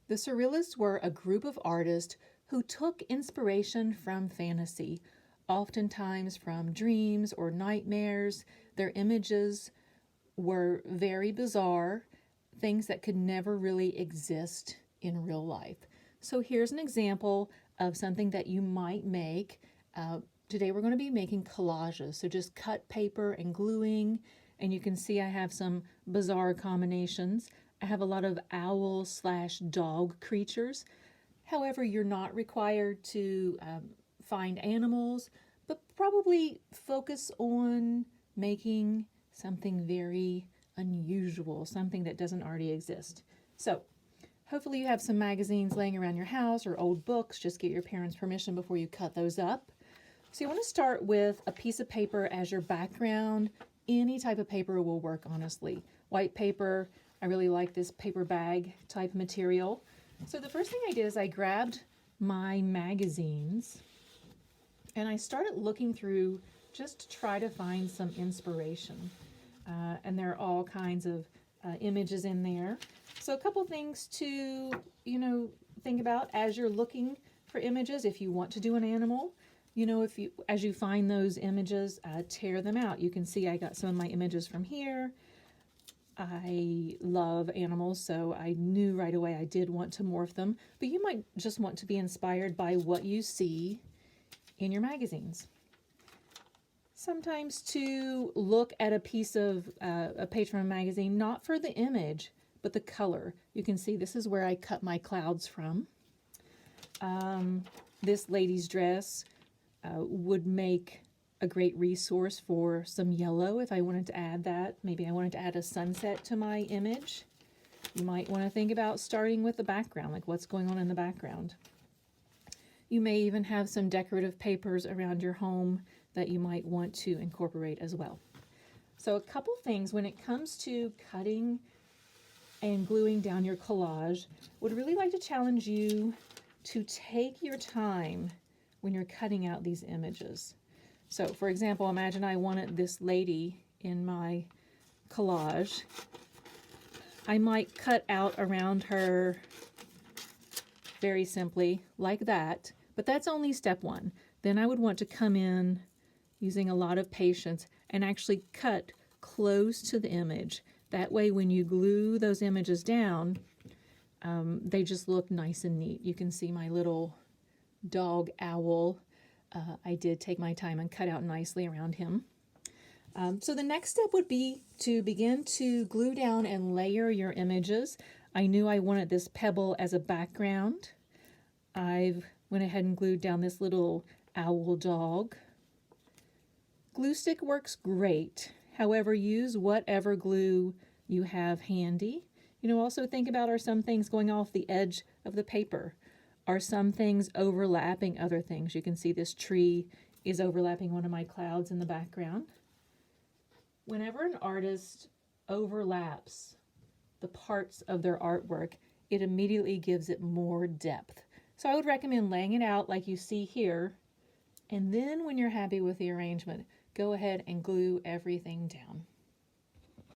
The Surrealists were a group of artists who took inspiration from fantasy, oftentimes from dreams or nightmares. Their images were very bizarre, things that could never really exist in real life. So here's an example of something that you might make. Today we're going to be making collages. So just cut paper and gluing, and you can see I have some bizarre combinations. I have a lot of owl/dog creatures. However, you're not required to find animals, but probably focus on making something very unusual, something that doesn't already exist. So hopefully you have some magazines laying around your house or old books. Just get your parents' permission before you cut those up. So you want to start with a piece of paper as your background. Any type of paper will work, honestly. White paper, I really like this paper bag type material. So the first thing I did is I grabbed my magazines and I started looking through just to try to find some inspiration. And there are all kinds of images in there. So a couple things to, think about as you're looking for images. If you want to do an animal, as you find those images, tear them out. You can see I got some of my images from here. I love animals, so I knew right away I did want to morph them, but you might just want to be inspired by what you see in your magazines. Sometimes to look at a piece of a page from a magazine, not for the image, but the color. You can see this is where I cut my clouds from. This lady's dress would make a great resource for some yellow if I wanted to add that. Maybe I wanted to add a sunset to my image. You might want to think about starting with the background, like what's going on in the background. You may even have some decorative papers around your home that you might want to incorporate as well. So a couple things when it comes to cutting and gluing down your collage, would really like to challenge you to take your time when you're cutting out these images. So for example, imagine I wanted this lady in my collage. I might cut out around her very simply like that, but that's only step one. Then I would want to come in using a lot of patience and actually cut close to the image. That way when you glue those images down, they just look nice and neat. You can see my little dog owl. I did take my time and cut out nicely around him. So the next step would be to begin to glue down and layer your images. I knew I wanted this pebble as a background. I went ahead and glued down this little owl dog. Glue stick works great. However, use whatever glue you have handy. Also think about, are some things going off the edge of the paper? Are some things overlapping other things? You can see this tree is overlapping one of my clouds in the background. Whenever an artist overlaps the parts of their artwork, it immediately gives it more depth. So I would recommend laying it out like you see here, and then when you're happy with the arrangement, go ahead and glue everything down.